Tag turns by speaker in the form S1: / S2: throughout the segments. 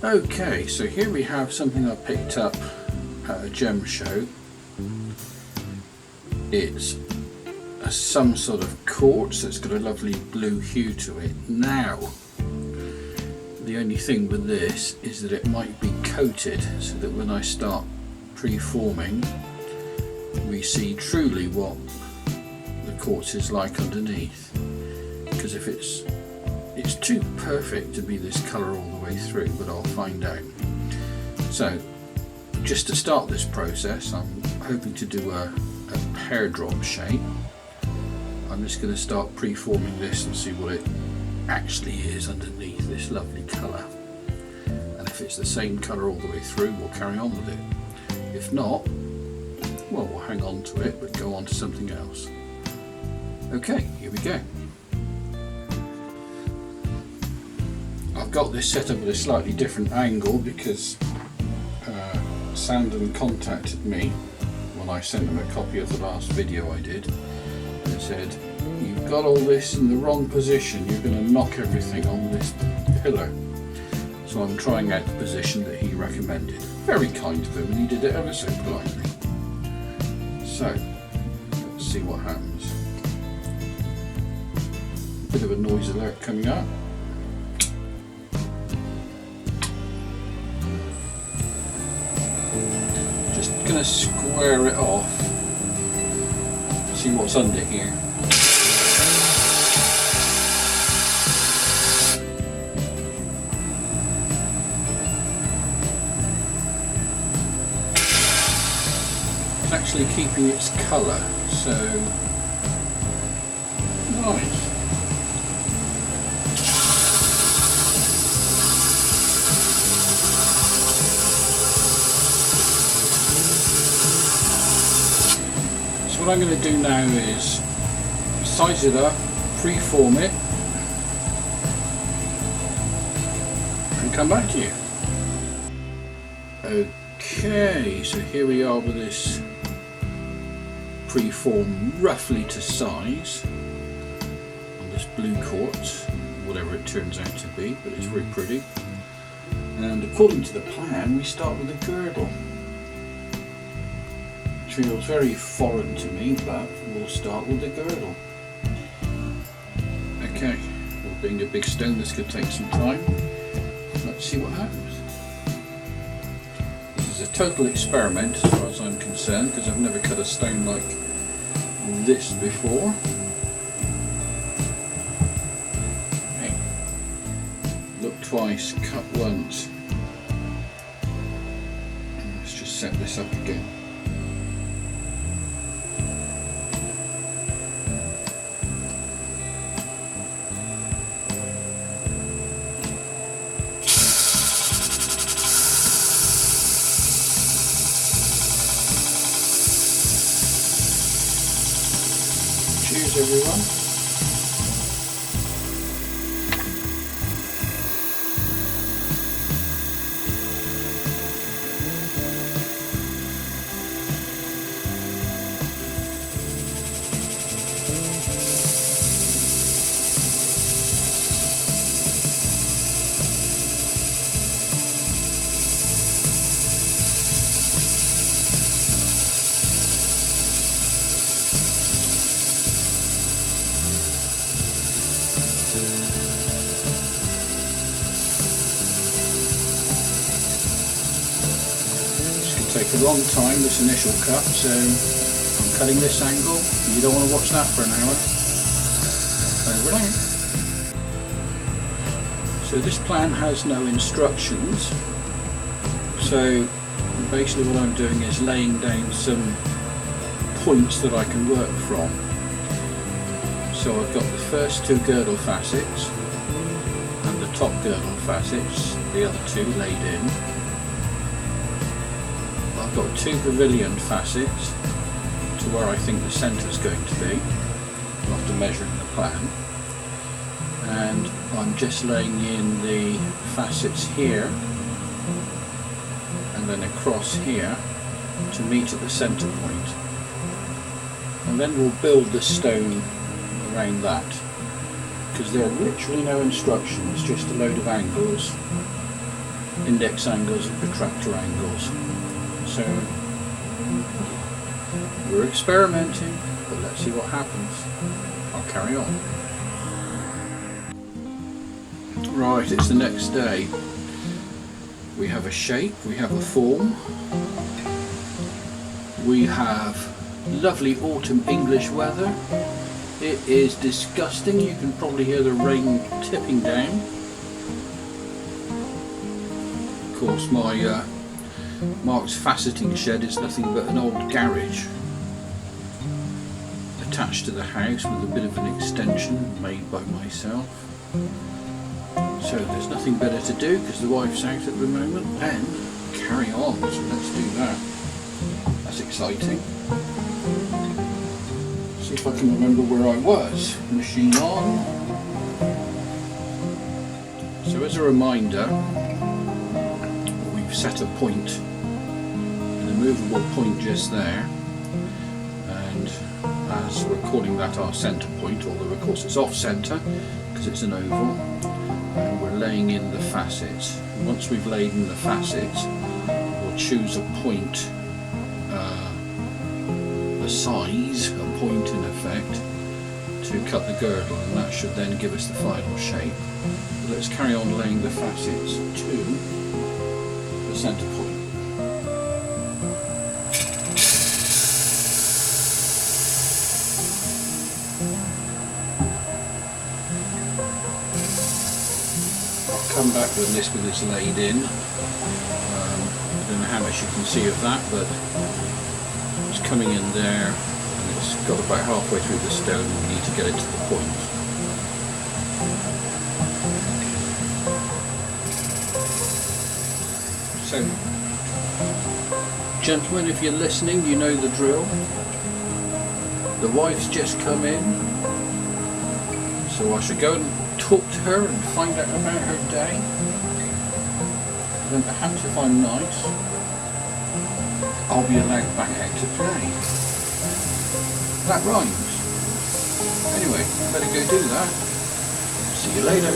S1: Okay, so here we have something I picked up at a gem show. It's some sort of quartz that's got a lovely blue hue to it. Now, the only thing with this is that it might be coated so that when I start pre-forming we see truly what the quartz is like underneath, because if it's too perfect to be this colour all the way through, but I'll find out. So just to start this process, I'm hoping to do a pear drop shape. I'm just going to start pre-forming this and see what it actually is underneath this lovely colour, and if it's the same colour all the way through we'll carry on with it. If not, well, we'll hang on to it but go on to something else. Okay, here we go. I've got this set up at a slightly different angle because Sandon contacted me when I sent him a copy of the last video I did and said, "You've got all this in the wrong position, you're going to knock everything on this pillar." So I'm trying out the position that he recommended. Very kind of him, and he did it ever so politely. So let's see what happens. Bit of a noise alert coming up. Just going to square it off, see what's under here. It's actually keeping its colour, so nice. What I'm going to do now is size it up, pre-form it, and come back to you. Okay, so here we are with this pre-form roughly to size on this blue quartz, whatever it turns out to be, but it's very pretty. And according to the plan, we start with a girdle. Feels very foreign to me, but we'll start with the girdle. Okay, well, being a big stone, this could take some time. Let's see what happens. This is a total experiment as far as I'm concerned, because I've never cut a stone like this before. Okay. Look twice, cut once. Let's just set this up again. Cheers, everyone. Take a long time, this initial cut, so I'm cutting this angle. You don't want to watch that for an hour. Over and out. So this plan has no instructions, so basically what I'm doing is laying down some points that I can work from. So I've got the first two girdle facets and the top girdle facets, the other two laid in. I've got two pavilion facets to where I think the centre is going to be after measuring the plan, and I'm just laying in the facets here and then across here to meet at the centre point, and then we'll build the stone around that, because there are literally no instructions, just a load of angles index angles and protractor angles. So we're experimenting, but let's see what happens. I'll carry on. Right, it's the next day. We have a shape, we have a form, we have lovely autumn English weather. It is disgusting, you can probably hear the rain tipping down. Of course, my Mark's faceting shed is nothing but an old garage attached to the house with a bit of an extension made by myself. So there's nothing better to do because the wife's out at the moment, and carry on, so let's do that. That's exciting. See if I can remember where I was. Machine on. So as a reminder, we've set a point, an immovable point just there, and as we're calling that our centre point, although of course it's off centre because it's an oval, and we're laying in the facets. Once we've laid in the facets, we'll choose a point, the size, a point in effect, to cut the girdle, and that should then give us the final shape. But let's carry on laying the facets to the centre point. Come back when this bit is laid in. I don't know how much you can see of that, but it's coming in there and it's got about halfway through the stone. We need to get it to the point. So, gentlemen, if you're listening, you know the drill. The wife's just come in, so I should go and talk to her and find out about her day. Then perhaps if I'm nice, I'll be allowed back out to play. That rhymes. Anyway, better go do that. See you later.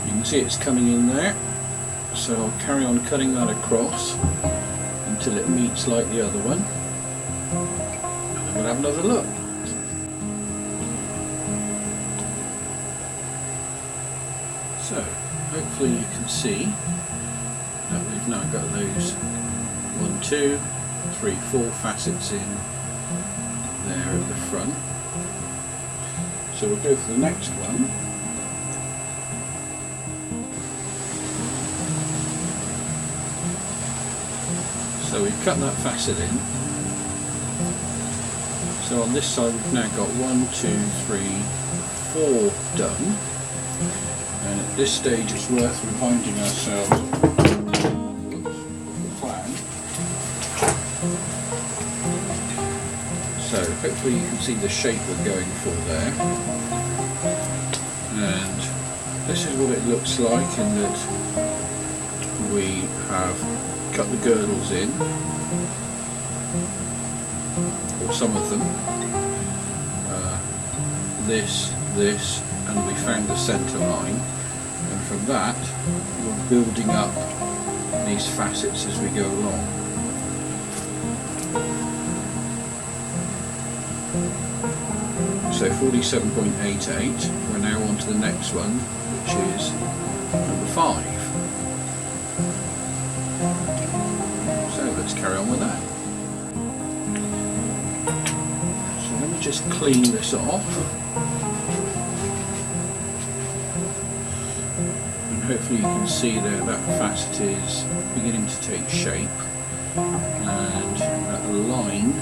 S1: You can see it's coming in there, so I'll carry on cutting that across until it meets like the other one, and then we'll have another look. So hopefully you can see that we've now got those 1, 2, 3, 4 facets in there at the front. So we'll go for the next one. So we've cut that facet in. So on this side we've now got 1, 2, 3, 4 done. And at this stage it's worth reminding ourselves of the plan. So hopefully you can see the shape we're going for there. And this is what it looks like in that we have cut the girdles in, or some of them, this, and we found the centre line, and from that we're building up these facets as we go along. So 47.88, we're now on to the next one, which is number 5. So let's carry on with that. So let me just clean this off, and hopefully you can see there that facet is beginning to take shape, and that line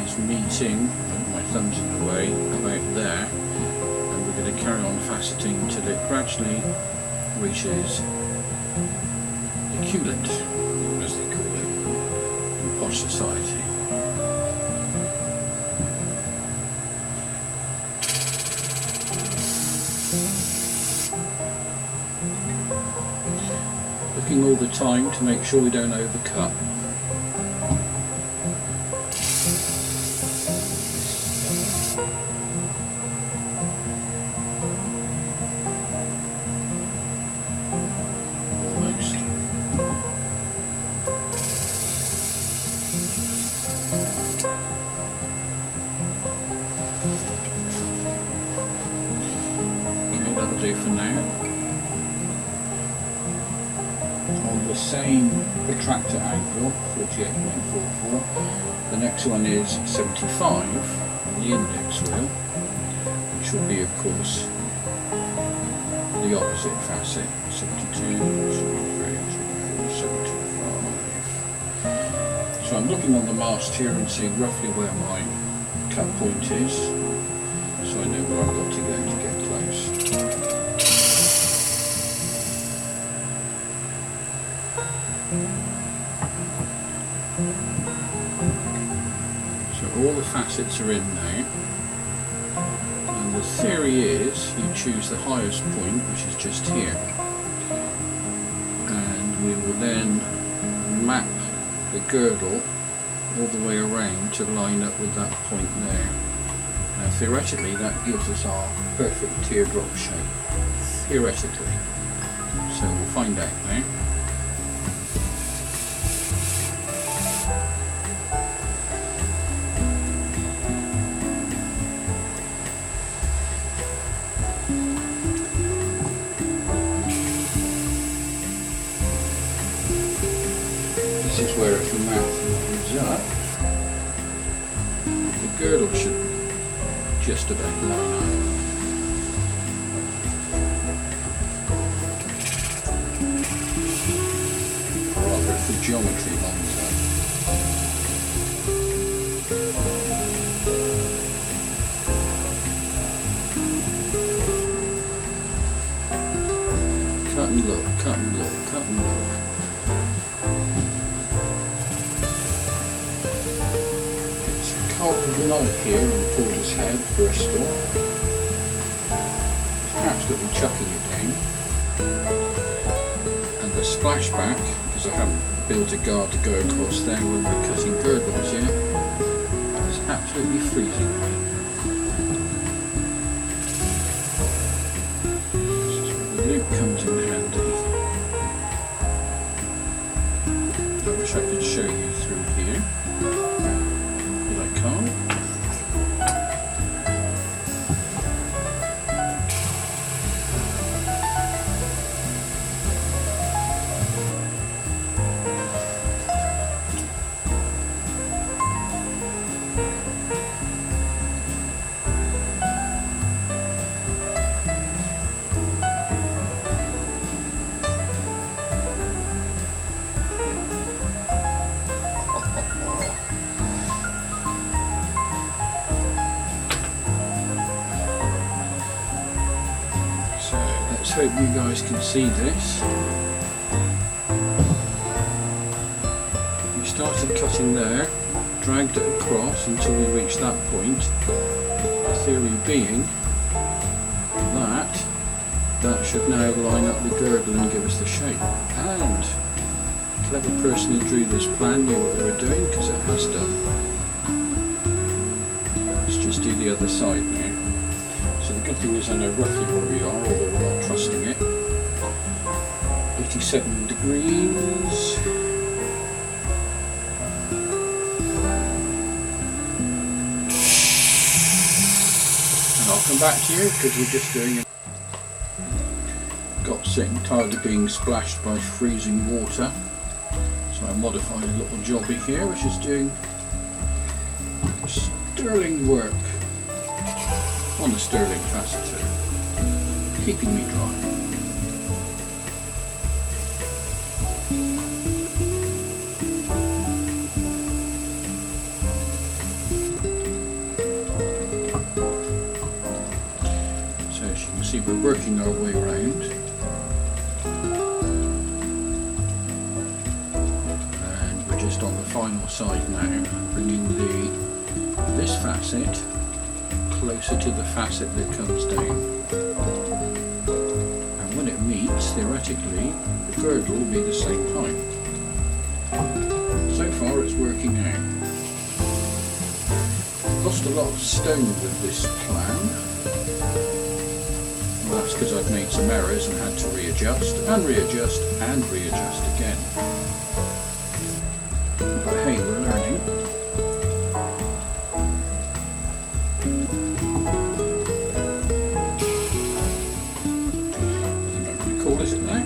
S1: is meeting, my thumb's in the way, about there, and we're going to carry on faceting until it gradually reaches the culet, as they call it in posh society. all the time to make sure we don't overcut. Almost. Okay, that'll do for now. On the same protractor angle, 48.44, the next one is 75 on the index wheel, which will be, of course, the opposite facet, 72, 73, 75. So I'm looking on the mast here and seeing roughly where my cut point is, so I know where I've got to go to get close. So all the facets are in now, and the theory is you choose the highest point, which is just here, and we will then map the girdle all the way around to line up with that point there. Now theoretically that gives us our perfect teardrop shape, theoretically, so we'll find out now. This is where if the math lines up, the girdle should just about line up. Rather, if the geometry lines up. Cut and look, cut and look, cut and look. Carbon light here on Porter's Head, Bristol. It's absolutely chucking it down. And the splashback, because I haven't built a guard to go across there when we're cutting girdles yet, it's absolutely freezing rain. This is where the loop comes in handy. I wish I could show you through here. Let's hope you guys can see this. We started cutting there, dragged it across until we reached that point. The theory being that that should now line up the girdle and give us the shape. And the clever person who drew this plan knew what they were doing, because it has done. Let's just do the other side now. So the good thing is I know roughly where we are, although we're not trusting it. 87 degrees. And I'll come back to you because we're just doing it. Got sick and tired of being splashed by freezing water. So I modified a little jobby here which is doing sterling work on the sterling faceter, keeping me dry. So as you can see, we're working our way around, and we're just on the final side now, bringing this facet closer to the facet that comes down, and when it meets theoretically the girdle will be the same height. So far it's working out. Lost a lot of stone with this plan. Well, that's because I've made some errors and had to readjust and readjust and readjust again. But hey, we're learning. I'm going to call this now.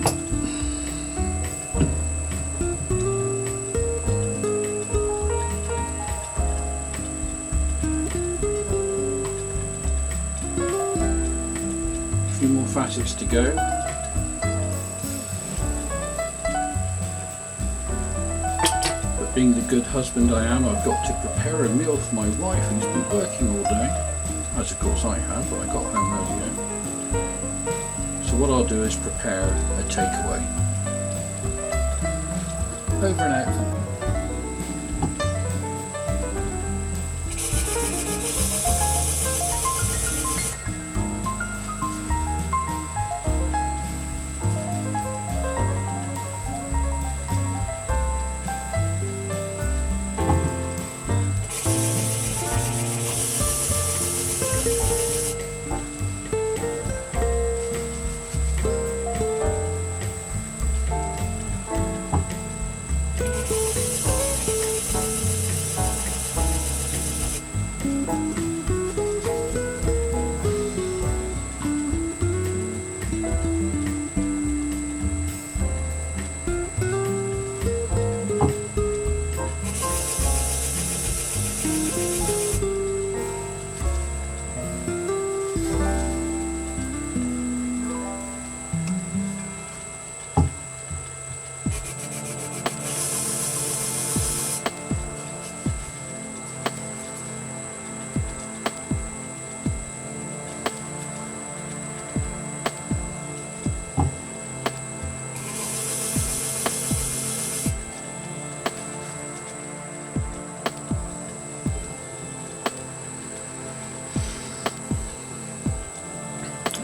S1: More facets to go. But being the good husband I am, I've got to prepare a meal for my wife who's been working all day, as of course I have, but I got home earlier. So what I'll do is prepare a takeaway. Over and out.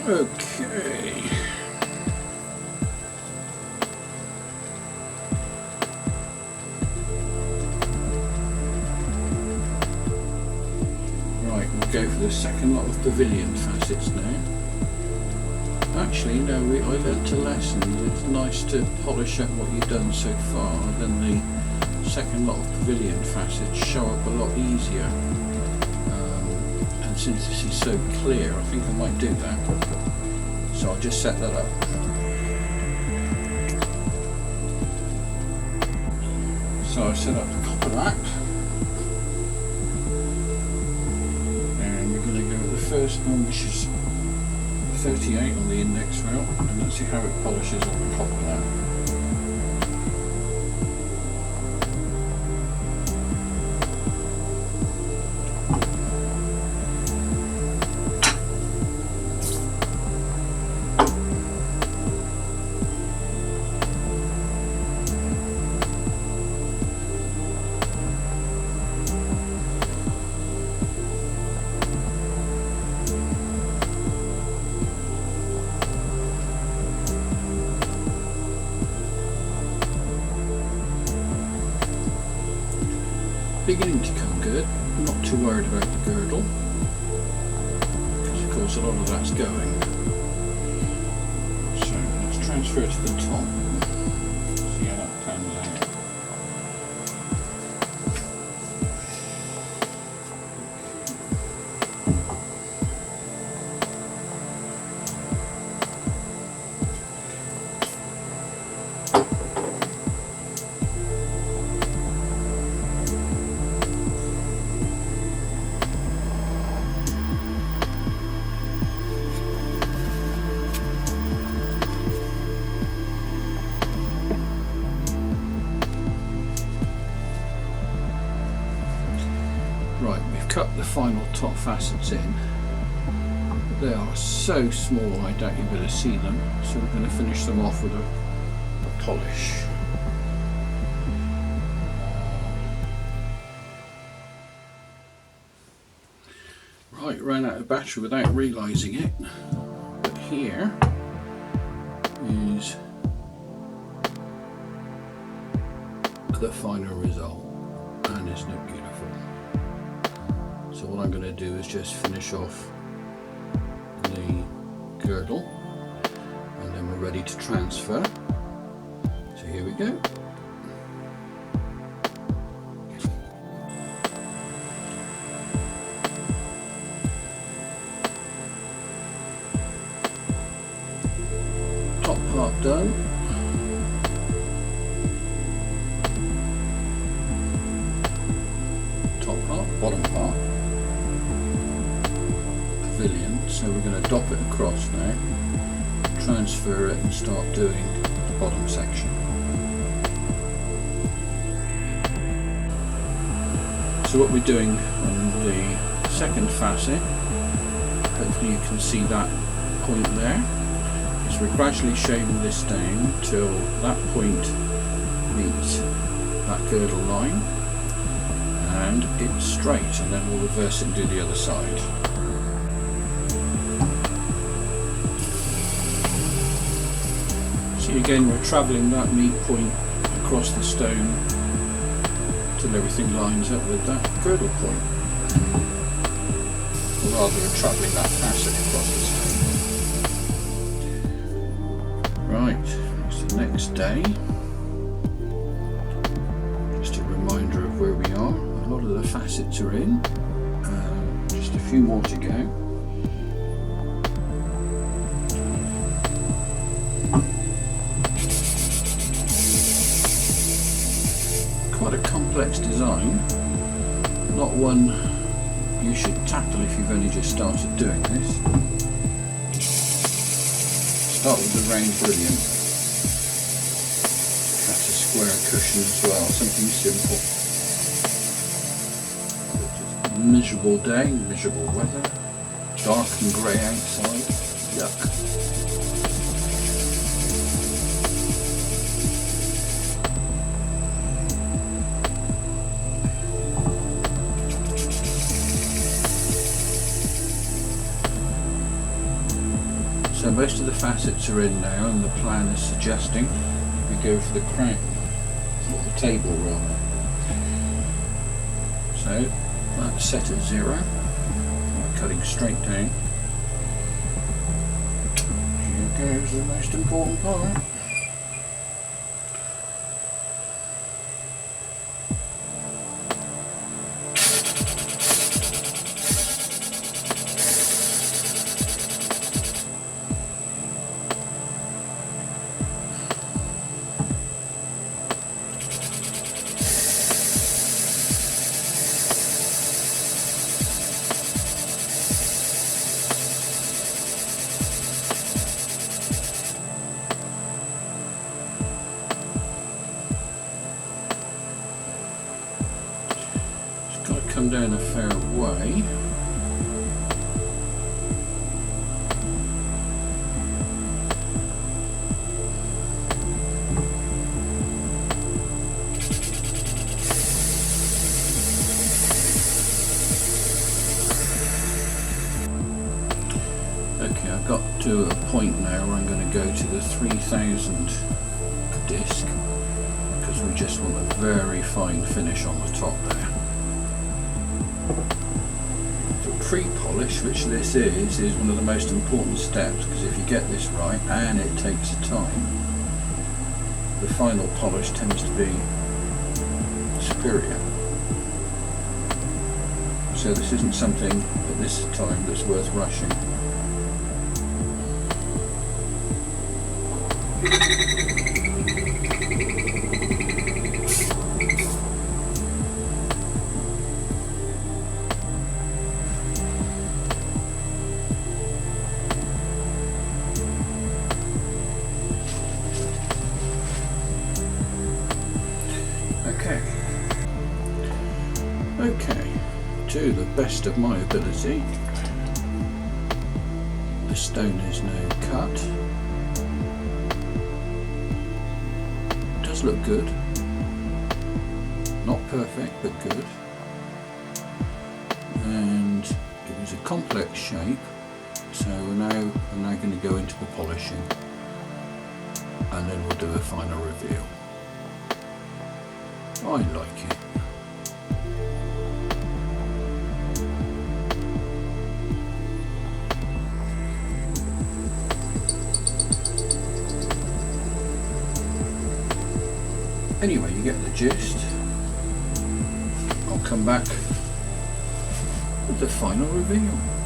S1: Okay. Right, we'll go for the second lot of pavilion facets now. Actually, no, I learnt a lesson. It's nice to polish up what you've done so far, then the second lot of pavilion facets show up a lot easier. And since this is so clear, I think I might do that. So I'll just set that up. So I've set up the copper wrap. And we're going to go with the first one, which is 38 on the index rail, and let's see how it polishes on the copper wrap. Beginning to come good, I'm not too worried about the girdle, because of course a lot of that's going. So let's transfer to the top, see how that pans out. Right, we've cut the final top facets in. They are so small I doubt you'll be able to see them, so we're going to finish them off with a polish. Right, ran out of battery without realising it, but here is the final result, and isn't it beautiful? So what I'm going to do is just finish off the girdle, and then we're ready to transfer. So here we go. Top part done. Top part, bottom part. Pavilion. So we're going to dop it across now, transfer it, and start doing the bottom section. So what we're doing on the second facet, hopefully you can see that point there, is we're gradually shaving this down till that point meets that girdle line and it's straight, and then we'll reverse it and do the other side. See, again, we're travelling that meet point across the stone till everything lines up with that girdle point. Or rather, we're travelling that facet across the stone. Right, it's the next day. Just a reminder of where we are. A lot of the facets are in. Just a few more to go. Quite a complex design, not one you should tackle if you've only just started doing this. Start with the round brilliant. That's a square cushion as well, something simple. Just a miserable day, miserable weather, dark and grey outside, yuck. So most of the facets are in now, and the plan is suggesting we go for the crown, or the table rather. So that's set at 0. I'm cutting straight down. Here goes the most important part. Come down a fair way. Okay, I've got to a point now where I'm going to go to the 3000 disc because we just want a very fine finish on the top there. Pre-polish, which this is one of the most important steps, because if you get this right, and it takes a time, the final polish tends to be superior. So this isn't something at this time that's worth rushing. Okay, to the best of my ability, the stone is now cut. It does look good, not perfect but good, and it was a complex shape, so I'm now going to go into the polishing, and then we'll do a final review. I like it. Anyway, you get the gist. I'll come back with the final reveal.